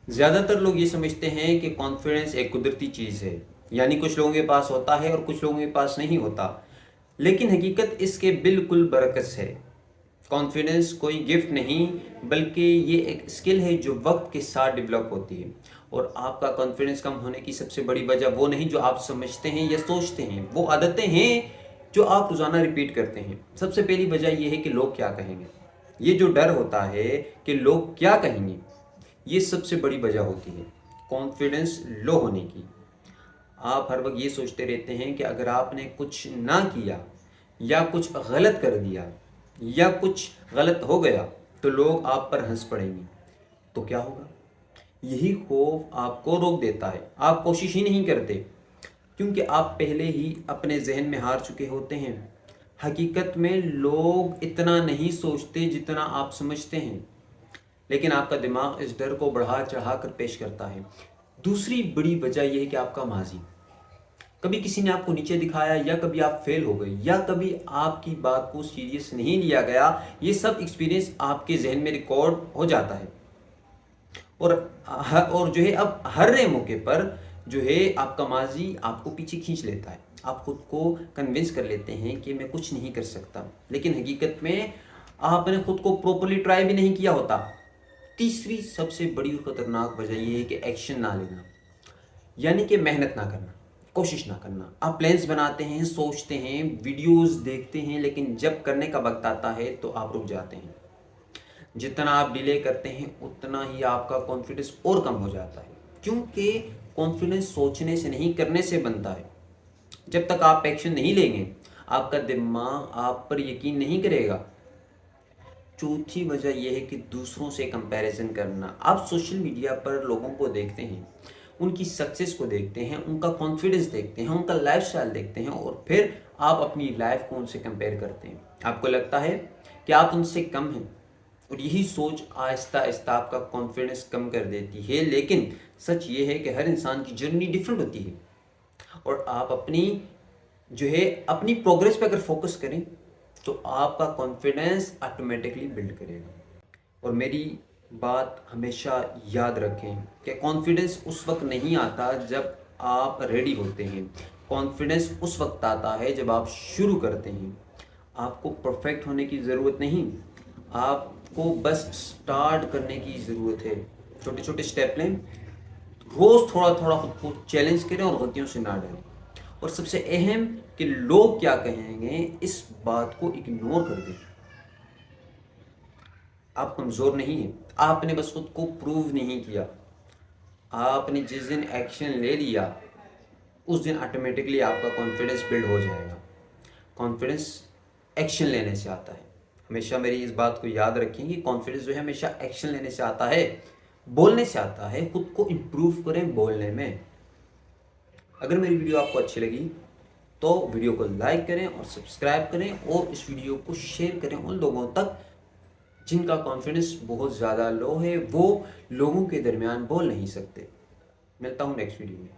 ज़्यादातर लोग ये समझते हैं कि कॉन्फिडेंस एक कुदरती चीज़ है, यानी कुछ लोगों के पास होता है और कुछ लोगों के पास नहीं होता। लेकिन हकीकत इसके बिल्कुल बरअक्स है। कॉन्फिडेंस कोई गिफ्ट नहीं, बल्कि ये एक स्किल है जो वक्त के साथ डेवलप होती है। और आपका कॉन्फिडेंस कम होने की सबसे बड़ी वजह वो नहीं जो आप समझते हैं या सोचते हैं, वो आदतें हैं जो आप रोज़ाना रिपीट करते हैं। सबसे पहली वजह ये है कि लोग क्या कहेंगे। ये जो डर होता है कि लोग क्या कहेंगे, ये सबसे बड़ी वजह होती है कॉन्फिडेंस लो होने की। आप हर वक्त ये सोचते रहते हैं कि अगर आपने कुछ ना किया या कुछ गलत कर दिया या कुछ गलत हो गया तो लोग आप पर हंस पड़ेंगे। तो क्या होगा? यही खौफ आपको रोक देता है। आप कोशिश ही नहीं करते क्योंकि आप पहले ही अपने जहन में हार चुके होते हैं। हकीकत में लोग इतना नहीं सोचते जितना आप समझते हैं, लेकिन आपका दिमाग इस डर को बढ़ा चढ़ा कर पेश करता है। दूसरी बड़ी वजह यह है कि आपका माजी। कभी किसी ने आपको नीचे दिखाया, या कभी आप फेल हो गए, या कभी आपकी बात को सीरियस नहीं लिया गया। ये सब एक्सपीरियंस आपके जहन में रिकॉर्ड हो जाता है। और जो है अब हर नए मौके पर जो है आपका माजी आपको पीछे खींच लेता है। आप खुद को कन्विंस कर लेते हैं कि मैं कुछ नहीं कर सकता, लेकिन हकीकत में आपने खुद को प्रॉपरली ट्राई भी नहीं किया होता। तीसरी सबसे बड़ी और खतरनाक वजह यह है कि एक्शन ना लेना, यानी कि मेहनत ना करना, कोशिश ना करना। आप प्लान्स बनाते हैं, सोचते हैं, वीडियोस देखते हैं, लेकिन जब करने का वक्त आता है तो आप रुक जाते हैं। जितना आप डिले करते हैं उतना ही आपका कॉन्फिडेंस और कम हो जाता है, क्योंकि कॉन्फिडेंस सोचने से नहीं करने से बनता है। जब तक आप एक्शन नहीं लेंगे आपका दिमाग आप पर यकीन नहीं करेगा। चौथी वजह यह है कि दूसरों से कंपैरिजन करना। आप सोशल मीडिया पर लोगों को देखते हैं, उनकी सक्सेस को देखते हैं, उनका कॉन्फिडेंस देखते हैं, उनका लाइफस्टाइल देखते हैं, और फिर आप अपनी लाइफ को उनसे कंपेयर करते हैं। आपको लगता है कि आप उनसे कम हैं, और यही सोच आहिस्ता आहिस्ता आपका कॉन्फिडेंस कम कर देती है। लेकिन सच ये है कि हर इंसान की जर्नी डिफरेंट होती है, और आप अपनी प्रोग्रेस पे अगर फोकस करें तो आपका कॉन्फिडेंस ऑटोमेटिकली बिल्ड करेगा। और मेरी बात हमेशा याद रखें कि कॉन्फिडेंस उस वक्त नहीं आता जब आप रेडी होते हैं। कॉन्फिडेंस उस वक्त आता है जब आप शुरू करते हैं। आपको परफेक्ट होने की ज़रूरत नहीं, आपको बस स्टार्ट करने की ज़रूरत है। छोटे छोटे स्टेप लें, रोज़ थोड़ा थोड़ा खुद को चैलेंज करें और गलतियों से ना डरें। और सबसे अहम कि लोग क्या कहेंगे, इस बात को इग्नोर कर दें। आप कमज़ोर नहीं हैं, आपने बस खुद को प्रूव नहीं किया। आपने जिस दिन एक्शन ले लिया उस दिन ऑटोमेटिकली आपका कॉन्फिडेंस बिल्ड हो जाएगा। कॉन्फिडेंस एक्शन लेने से आता है। हमेशा मेरी इस बात को याद रखें कि कॉन्फिडेंस जो है हमेशा एक्शन लेने से आता है, बोलने से आता है। खुद को इम्प्रूव करें बोलने में। अगर मेरी वीडियो आपको अच्छी लगी तो वीडियो को लाइक करें और सब्सक्राइब करें, और इस वीडियो को शेयर करें उन लोगों तक जिनका कॉन्फिडेंस बहुत ज़्यादा लो है, वो लोगों के दरमियान बोल नहीं सकते। मिलता हूँ नेक्स्ट वीडियो में।